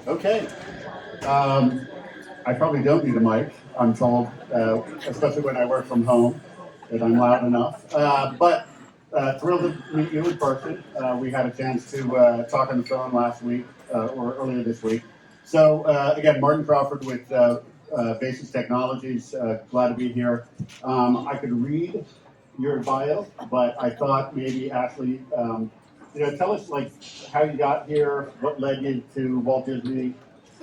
Okay. Um, I probably don't need a mic, I'm told, especially when I work from home, that I'm loud enough. But thrilled to meet you in person. We had a chance to talk on the phone last week or earlier this week. So, again, Martin Crawford with Basis Technologies. Glad to be here. I could read your bio, but I thought maybe Ashley, tell us like how you got here, what led you to Walt Disney,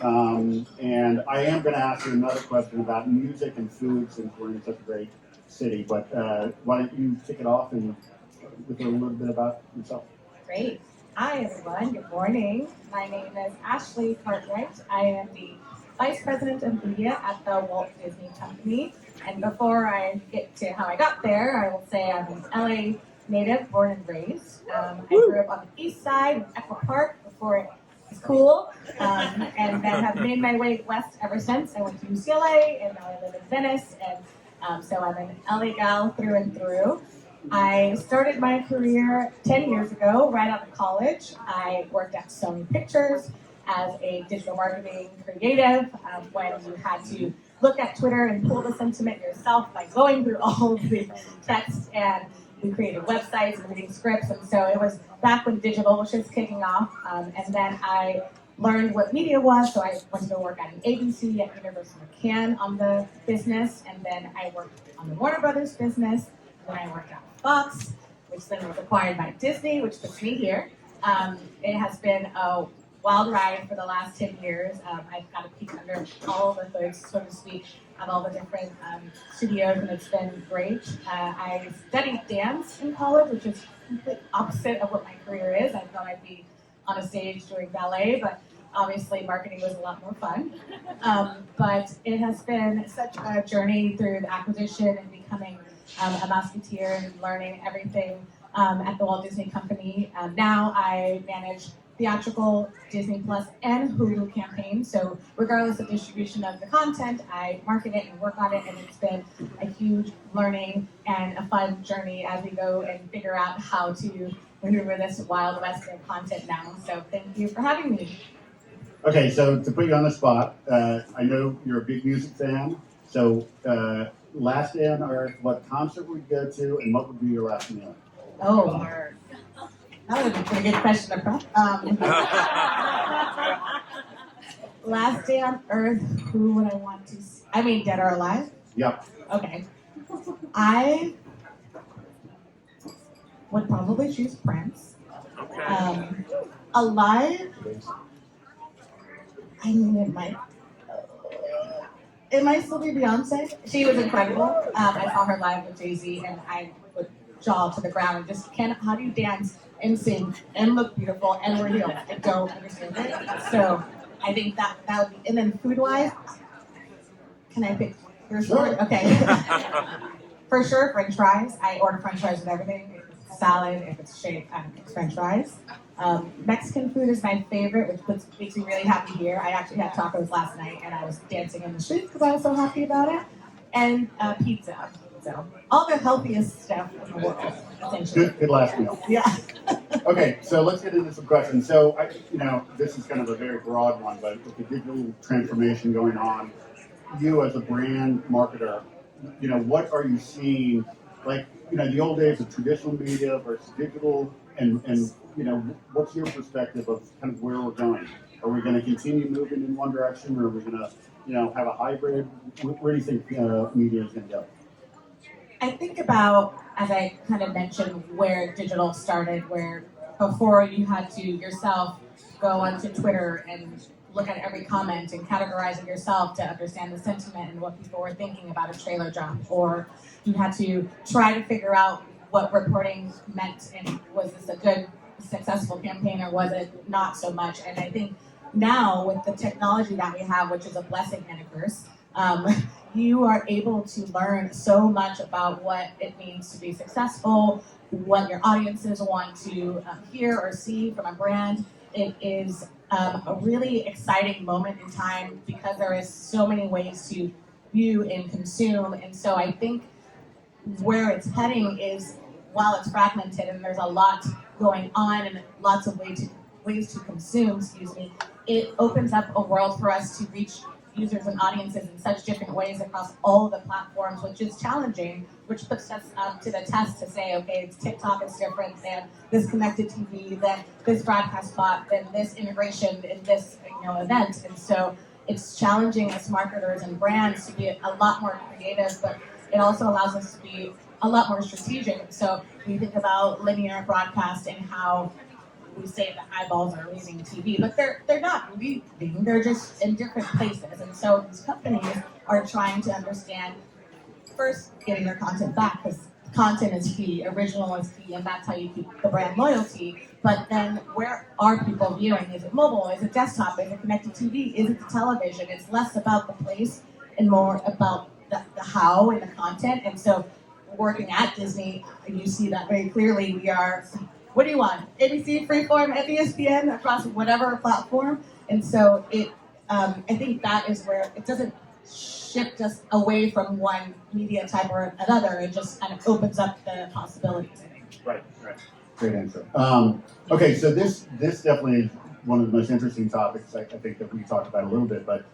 and I am going to ask you another question about music and food since we're in such a great city. But why don't you kick it off and with a little bit about yourself? Great. Hi, everyone. Good morning. My name is Ashley Cartwright. I am the Vice President of Media at the Walt Disney Company. And before I get to how I got there, I will say I'm an LA native, born and raised. I grew up on the east side of Echo Park before it was cool, and then have made my way west ever since. I went to UCLA, and now I live in Venice, and so I'm an LA gal through and through. I started my career 10 years ago, right out of college. I worked at Sony Pictures as a digital marketing creative when you had to look at Twitter and pull the sentiment yourself by going through all of the text, and we created websites and reading scripts, and so it was back when digital was just kicking off, and then I learned what media was, so I went to go work at an agency at University of McCann on the business, and then I worked on the Warner Brothers business, and then I worked at Fox, which then was acquired by Disney, which puts me here. It has been a wild ride for the last 10 years. I've got a peek under all the hoods, so to speak, of all the different studios, and it's been great. I studied dance in college, which is complete opposite of what my career is. I thought I'd be on a stage doing ballet, but obviously marketing was a lot more fun. But it has been such a journey through the acquisition and becoming a musketeer and learning everything at the Walt Disney Company. Now I manage theatrical, Disney Plus, and Hulu campaigns. So regardless of distribution of the content, I market it and work on it, and it's been a huge learning and a fun journey as we go and figure out how to maneuver this Wild West of content now. So thank you for having me. Okay, so to put you on the spot, I know you're a big music fan. So last day on Earth, what concert would you go to, and what would be your last meal? Oh, that would be a pretty good question to prep. Last day on Earth, who would I want to see? I mean, dead or alive? Yep. Okay. I would probably choose Prince. Alive, I mean, it might still be Beyonce. She was incredible. I saw her live with Jay-Z, and I would jaw to the ground and just how do you dance and sing and look beautiful and wear heels? I don't understand it. So I think that would be, and then food-wise, can I pick your story? Okay. For sure, French fries. I order French fries with everything. If it's salad, if it's shaped, it's French fries. Mexican food is my favorite, which makes me really happy here. I actually had tacos last night, and I was dancing in the streets because I was so happy about it. And pizza. So all the healthiest stuff in the world, essentially. Good last meal. Yeah. Okay, so let's get into some questions. So, this is kind of a very broad one, but with the digital transformation going on, you as a brand marketer, what are you seeing? Like, the old days of traditional media versus digital, and what's your perspective of kind of where we're going? Are we going to continue moving in one direction, or are we going to, have a hybrid? Where do you think media is going to go? I think about, as I kind of mentioned, where digital started, where before you had to yourself go onto Twitter and look at every comment and categorize it yourself to understand the sentiment and what people were thinking about a trailer drop, or you had to try to figure out what reporting meant and was this a good, successful campaign or was it not so much. And I think now with the technology that we have, which is a blessing and a curse, you are able to learn so much about what it means to be successful, what your audiences want to hear or see from a brand. It is a really exciting moment in time because there is so many ways to view and consume. And so I think where it's heading is, while it's fragmented and there's a lot going on and lots of ways ways to consume, it opens up a world for us to reach users and audiences in such different ways across all of the platforms, which is challenging, which puts us to the test to say, okay, it's TikTok is different than this connected TV, than this broadcast spot, than this integration in this event. And so it's challenging as marketers and brands to be a lot more creative, but it also allows us to be a lot more strategic. So we think about linear broadcast and how we say the eyeballs are leaving TV, but they're not leaving, they're just in different places. And so these companies are trying to understand, first, getting their content back, because content is key, original is key, and that's how you keep the brand loyalty. But then where are people viewing? Is it mobile? Is it desktop? Is it connected TV? Is it the television? It's less about the place and more about the how and the content. And so working at Disney, you see that very clearly. We are, what do you want? ABC, Freeform, ESPN, across whatever platform. And so I think that is where it doesn't shift us away from one media type or another. It just kind of opens up the possibilities, I think. Right. Great answer. Okay, so this definitely is one of the most interesting topics I think that we talked about a little bit, but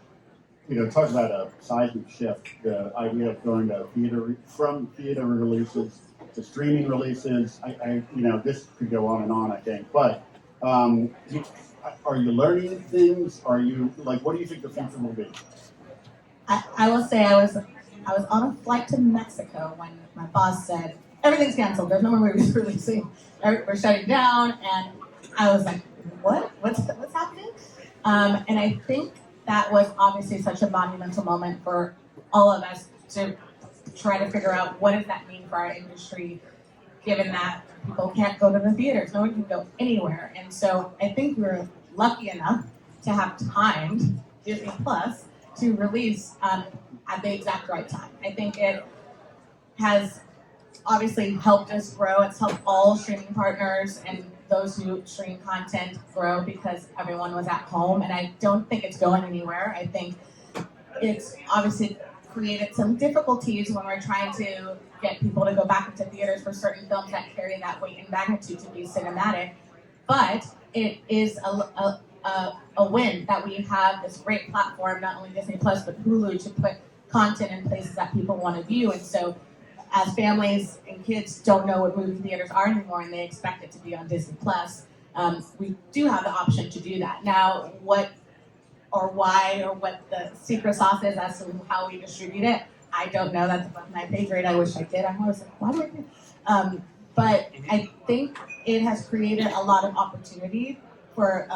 talk about a seismic shift, the idea of going to from theater releases to streaming releases. This could go on, I think, but are you learning things? Are you, what do you think the future will be? I will say I was on a flight to Mexico when my boss said, everything's canceled, there's no more movies releasing, we're shutting down, and I was like, what's happening? And I think that was obviously such a monumental moment for all of us to try to figure out what does that mean for our industry, given that people can't go to the theaters, no one can go anywhere. And so I think we were lucky enough to have timed Disney Plus to release at the exact right time. I think it has obviously helped us grow. It's helped all streaming partners and those who stream content grow because everyone was at home, and I don't think it's going anywhere. I think it's obviously created some difficulties when we're trying to get people to go back into theaters for certain films that carry that weight and magnitude to be cinematic, but it is a win that we have this great platform, not only Disney Plus, but Hulu, to put content in places that people want to view. And so as families and kids don't know what movie theaters are anymore and they expect it to be on Disney Plus, we do have the option to do that. Now, what or why or what the secret sauce is as to how we distribute it, I don't know. That's above my pay grade. I wish I did. I'm always like, why do I do? But I think it has created a lot of opportunity for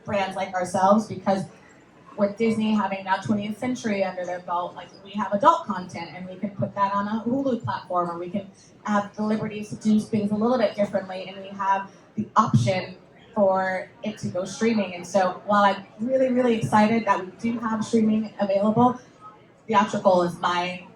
brands like ourselves, because with Disney having now 20th Century under their belt, we have adult content and we can put that on a Hulu platform, or we can have the liberties to do things a little bit differently, and we have the option for it to go streaming. And so while I'm really, really excited that we do have streaming available, theatrical is my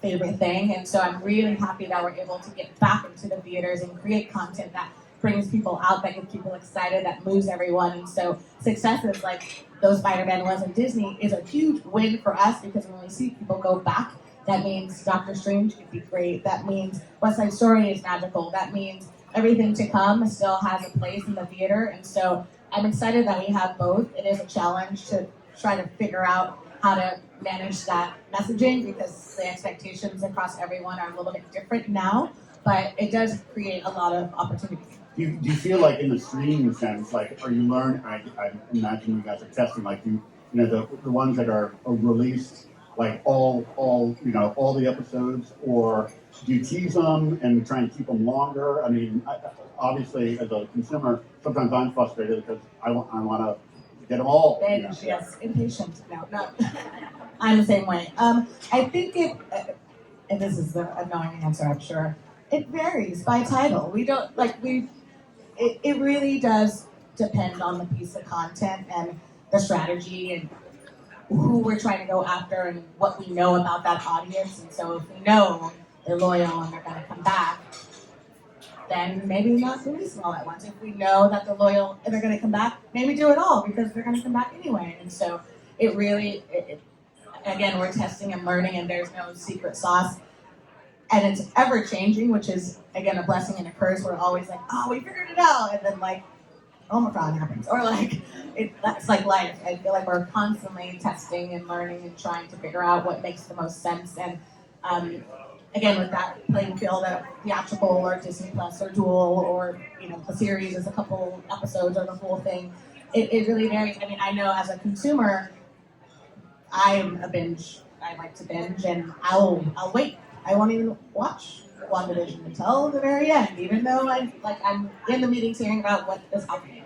favorite thing. And so I'm really happy that we're able to get back into the theaters and create content that brings people out, that gets people excited, that moves everyone. And so successes like those Spider-Man ones in Disney is a huge win for us, because when we see people go back, that means Doctor Strange could be great. That means West Side Story is magical. That means everything to come still has a place in the theater. And so I'm excited that we have both. It is a challenge to try to figure out how to manage that messaging, because the expectations across everyone are a little bit different now, but it does create a lot of opportunity. Do you feel like in the streaming sense, are you learning? I imagine you guys are testing, the ones that are released, all the episodes, or do you tease them and try and keep them longer? I mean, obviously as a consumer, sometimes I'm frustrated because I want to get them all. Yes, impatient. No, I'm the same way. I think and this is the annoying answer, I'm sure, it varies by title. We don't, it really does depend on the piece of content and the strategy and who we're trying to go after and what we know about that audience. And so if we know they're loyal and they're going to come back, then maybe not release them all at once. If we know that they're loyal and they're going to come back, maybe do it all, because they're going to come back anyway. And so it really, again, we're testing and learning, and there's no secret sauce. And it's ever changing, which is, again, a blessing and a curse. We're always like, oh, we figured it out. And then Omicron happens, or like that's like life. I feel like we're constantly testing and learning and trying to figure out what makes the most sense. And again, with that playing field of theatrical or Disney Plus or Dual, or the series is a couple episodes or the whole thing, it really varies. I mean, I know as a consumer, I'm a binge. I like to binge, and I'll wait. I won't even watch WandaVision until the very end, even though I'm in the meetings hearing about what is happening.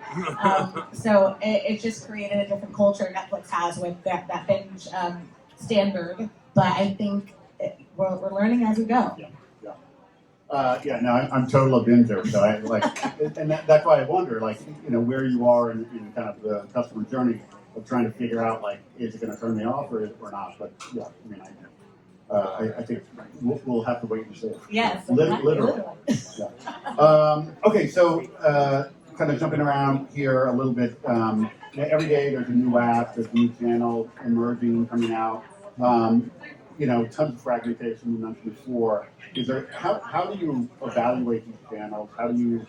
So it just created a different culture Netflix has with that binge standard. But I think we're learning as we go. Yeah, no, I'm total a binger, so I and that's why I wonder, where you are in kind of the customer journey of trying to figure out, is it going to turn me off or not? But yeah, I mean, I think we'll have to wait and see. Yes, literally. Yeah. Okay, so kind of jumping around here a little bit. Every day there's a new app, there's a new channel emerging, coming out. Tons of fragmentation you mentioned before. How do you evaluate these channels? How do you,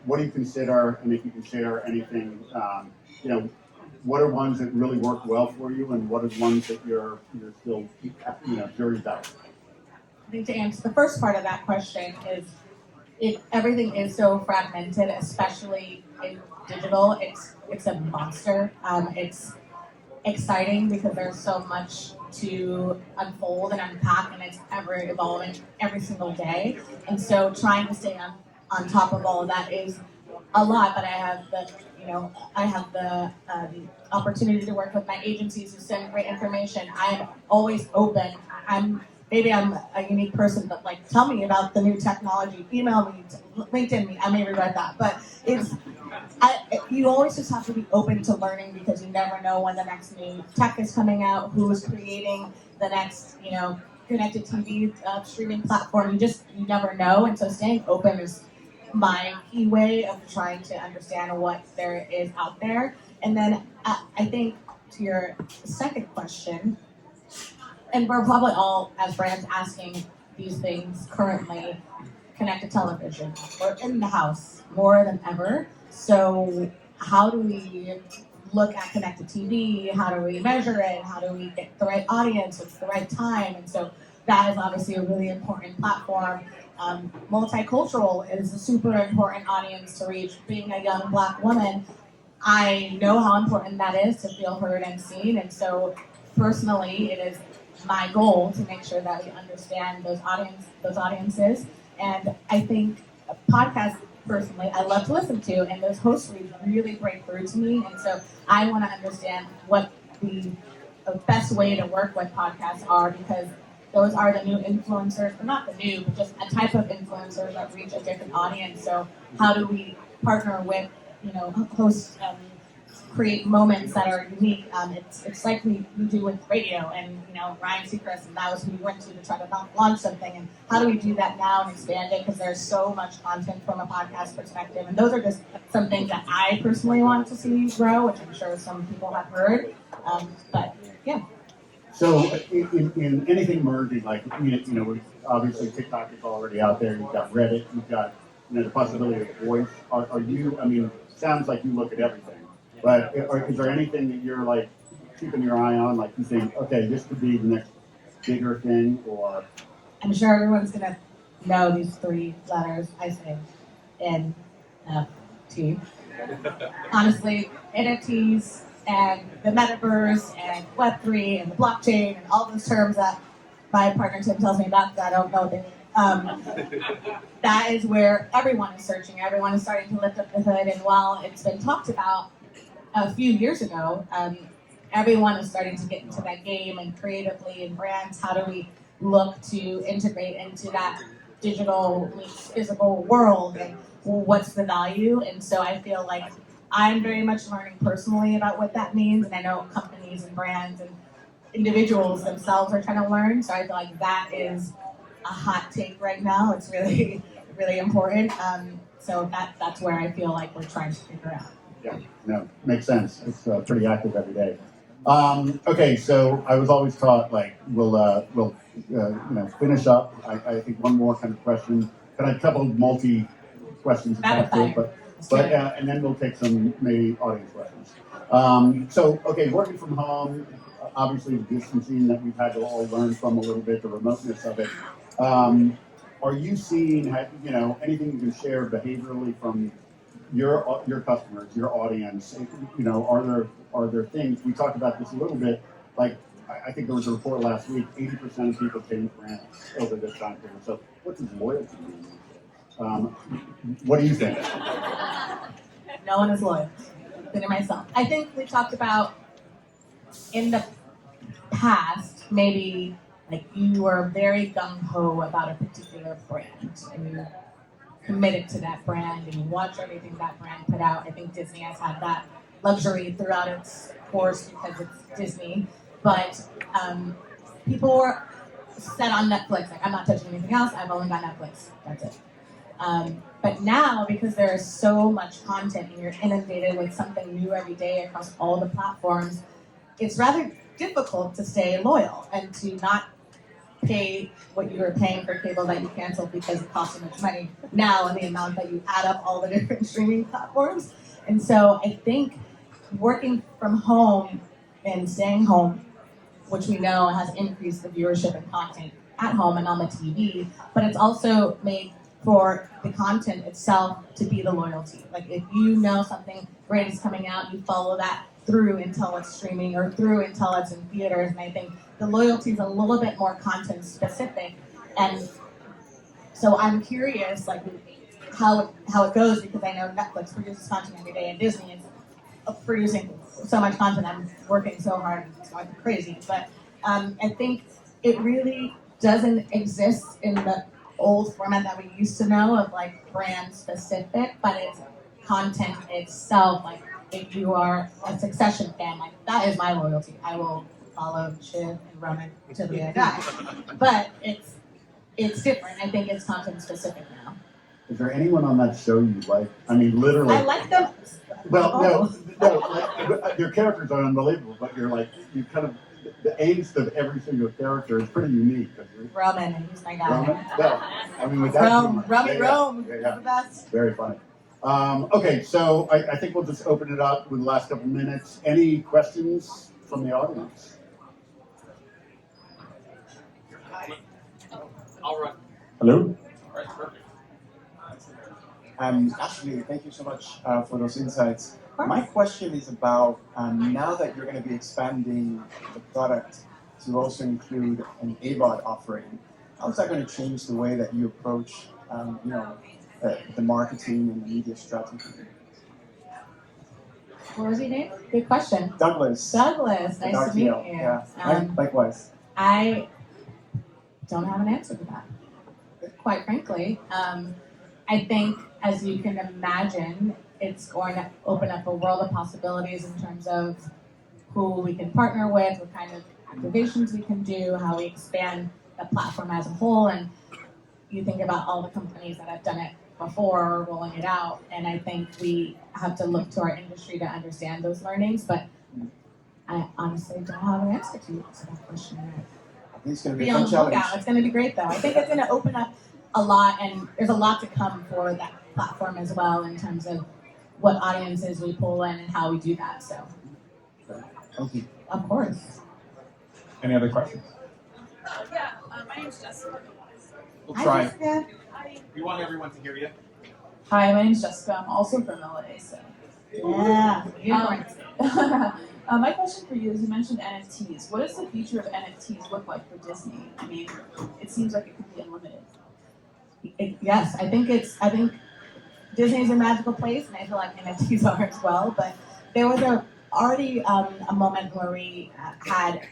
what do you consider, and if you can share anything, what are ones that really work well for you, and what are ones that you're still, curious about? I think to answer the first part of that question is, everything is so fragmented, especially in digital. It's a monster. It's exciting because there's so much to unfold and unpack, and it's ever evolving every single day. And so trying to stay on top of all of that is a lot, but I have the opportunity to work with my agencies who send great information. I'm always open. Maybe I'm a unique person, but tell me about the new technology. Email me, LinkedIn me. I may regret that, but you always just have to be open to learning, because you never know when the next new tech is coming out, who is creating the next, connected TV streaming platform. You never know, and so staying open is my key way of trying to understand what there is out there. And then I think to your second question, and we're probably all, as brands, asking these things currently, connected television. We're in the house more than ever. So how do we look at connected TV? How do we measure it? How do we get the right audience at the right time? And so that is obviously a really important platform. Multicultural is a super important audience to reach. Being a young Black woman, I know how important that is to feel heard and seen. And so personally, it is my goal to make sure that we understand those audiences. And I think podcasts, personally, I love to listen to, and those hosts really break through to me. And so I want to understand what the best way to work with podcasts are, because those are the new influencers, but not the new, but just a type of influencers that reach a different audience. So how do we partner with, hosts, create moments that are unique? It's like we do with radio, and Ryan Seacrest, and that was who we went to try to launch something. And how do we do that now and expand it? Because there's so much content from a podcast perspective, and those are just some things that I personally want to see grow, which I'm sure some people have heard. But yeah. So in anything emerging, obviously TikTok is already out there. You've got Reddit. You've got the possibility of voice. Are you? I mean, sounds like you look at everything. But is there anything that you're keeping your eye on? You think, okay, this could be the next bigger thing, or? I'm sure everyone's gonna know these three letters. I say NFT. Honestly, NFTs and the metaverse and Web3 and the blockchain and all those terms that my partner Tim tells me about that I don't know them. That is where everyone is searching. Everyone is starting to lift up the hood, and while it's been talked about a few years ago, everyone is starting to get into that game, and creatively in brands, how do we look to integrate into that digital meets physical world, and what's the value? And so I feel like I'm very much learning personally about what that means, and I know companies and brands and individuals themselves are trying to learn. So I feel like that is a hot take right now. It's really, really important. So that's where I feel like we're trying to figure out. Yeah, no, makes sense. It's pretty active every day. Okay, so I was always taught we'll finish up. I think one more kind of question. Kind of a couple multi questions attached to it, but But and then we'll take some maybe audience questions. So, okay, working from home, obviously the distancing that we've had to all learn from a little bit, the remoteness of it. Are you seeing, anything you can share behaviorally from your customers, your audience? Are there things, we talked about this a little bit, like I think there was a report last week, 80% of people change brands over this time period. So what does loyalty mean? What do you think? No one is loyal, including myself. I think we talked about in the past, maybe like you were very gung-ho about a particular brand and you committed to that brand and you watch everything that brand put out. I think Disney has had that luxury throughout its course because it's Disney. But people were set on Netflix, like I'm not touching anything else, I've only got Netflix, that's it. But now, because there is so much content and you're inundated with something new every day across all the platforms, it's rather difficult to stay loyal and to not pay what you were paying for cable that you canceled because it cost so much money now and the amount that you add up all the different streaming platforms. And so I think working from home and staying home, which we know has increased the viewership and content at home and on the TV, but it's also made for the content itself to be the loyalty. Like if you know something great is coming out, you follow that through until it's streaming or through until it's in theaters. And I think the loyalty is a little bit more content specific. And so I'm curious, like how it goes, because I know Netflix produces content every day and Disney is producing so much content. I'm working so hard, it's going crazy. But I think it really doesn't exist in the old format that we used to know of like brand specific, but it's content itself. Like if you are a Succession fan, like that is my loyalty. I will follow Shiv and Roman till the day I die. But it's different. I think it's content specific now. Is there anyone on that show you like? I mean, literally. I like them. Well, no. Like, your characters are unbelievable, but you kind of, the angst of every single character is pretty unique. Roman, he's my guy. Roman? No. I mean, with that. Rome, yeah. the best. Very funny. Okay, so I think we'll just open it up with the last couple minutes. Any questions from the audience? I'll run. Hello? All right, perfect. Ashley, thank you so much for those insights. My question is about now that you're going to be expanding the product to also include an AVOD offering, how is that going to change the way that you approach, the marketing and the media strategy? What was your name? Good question. Douglas. Nice to meet you. Yeah, likewise. I don't have an answer to that, quite frankly. I think, as you can imagine, it's going to open up a world of possibilities in terms of who we can partner with, what kind of activations we can do, how we expand the platform as a whole. And you think about all the companies that have done it before or rolling it out, and I think we have to look to our industry to understand those learnings, but I honestly don't have an answer to that question yet. I think it's going to be Be a on fun the challenge. lookout. It's going to be great, though. I think it's going to open up a lot, and there's a lot to come for that platform as well in terms of what audiences we pull in and how we do that. So, Thank you. of course. Any other questions? My name's Jessica. We'll Hi, try. Jessica. We want everyone to hear you. Hi, my name's Jessica. I'm also from LA. So. Yeah, unicorns. My question for you is, you mentioned NFTs. What does the future of NFTs look like for Disney? I mean, it seems like it could be unlimited. Yes, I think Disney's a magical place, and I feel like NFTs are as well. But there was already a moment where we had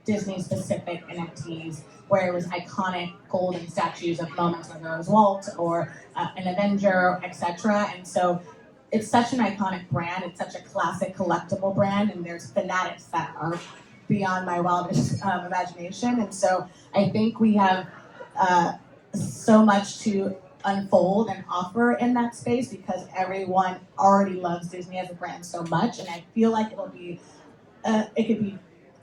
Disney-specific NFTs, where it was iconic golden statues of moments, whether it was Walt or an Avenger, etc. And so it's such an iconic brand. It's such a classic collectible brand, and there's fanatics that are beyond my wildest imagination. And so I think we have so much to unfold and offer in that space because everyone already loves Disney as a brand so much, and I feel like it could be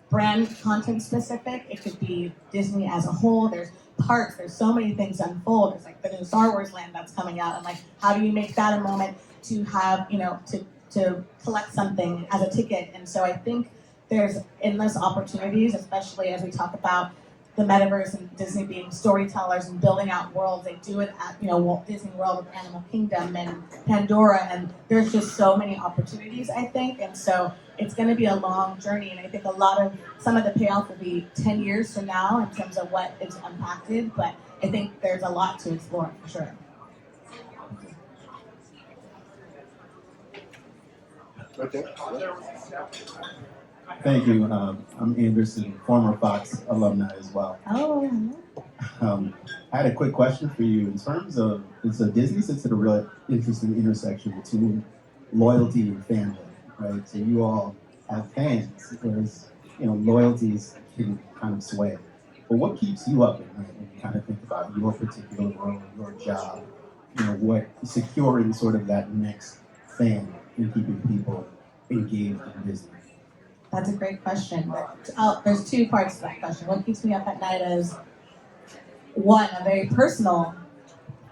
brand content specific, it could be Disney as a whole. There's parks, there's so many things to unfold. There's like the new Star Wars land that's coming out, and like how do you make that a moment to have, to collect something as a ticket. And so I think there's endless opportunities, especially as we talk about the metaverse and Disney being storytellers and building out worlds. They do it at, Walt Disney World with Animal Kingdom and Pandora, and there's just so many opportunities, I think. And so it's going to be a long journey, and I think some of the payoff will be 10 years from now in terms of what is impacted, but I think there's a lot to explore for sure. Okay. Thank you. I'm Anderson, former Fox alumni as well. Oh, I had a quick question for you. In terms of, Disney sits at a real interesting intersection between loyalty and fandom, right? So you all have fans, whereas, loyalties can kind of sway. But what keeps you up at night when you kind of think about your particular role, your job, what securing sort of that next fan and keeping people engaged in Disney? that's a great question. There's two parts to that question. What keeps me up at night is, one, a very personal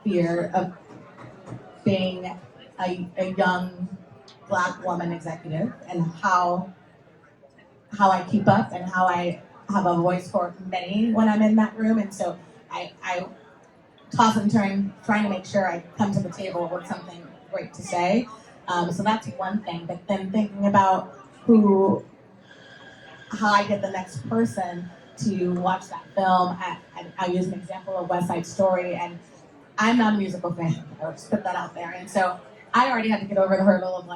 fear of being a young Black woman executive, and how I keep up and how I have a voice for many when I'm in that room. And so I toss and turn, trying to make sure I come to the table with something great to say. So that's one thing. But then thinking about how I get the next person to watch that film. I use an example of West Side Story, and I'm not a musical fan. I'll just put that out there. And so I already had to get over the hurdle of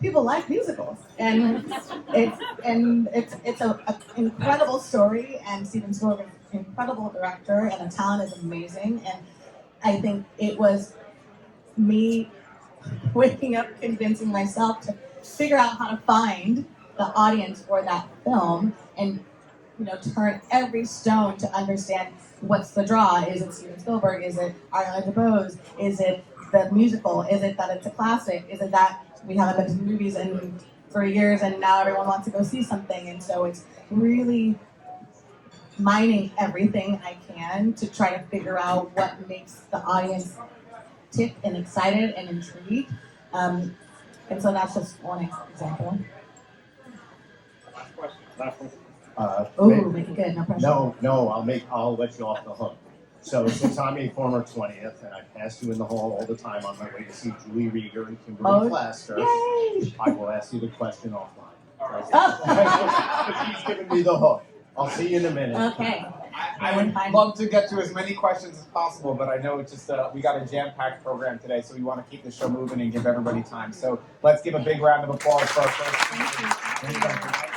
people like musicals, and it's an incredible story, and Steven Spielberg is an incredible director, and the talent is amazing. And I think it was me waking up convincing myself to figure out how to find the audience for that film, and turn every stone to understand what's the draw. Is it Steven Spielberg? Is it Ariana DeBose? Is it the musical? Is it that it's a classic? Is it that we haven't been to movies in 3 years and now everyone wants to go see something? And so it's really mining everything I can to try to figure out what makes the audience tick and excited and intrigued. And so that's just one example. Last question. Make it good, no pressure. I'll let you off the hook. So since I'm a former 20th and I pass you in the hall all the time on my way to see Julie Rieger and Kimberly Plaster, Yay! I will ask you the question offline. Oh. She's giving me the hook. I'll see you in a minute. Okay. I would love to get to as many questions as possible, but I know it's just we got a jam-packed program today, so we want to keep the show moving and give everybody time. So let's give a big round of applause for our first speaker. Thank you.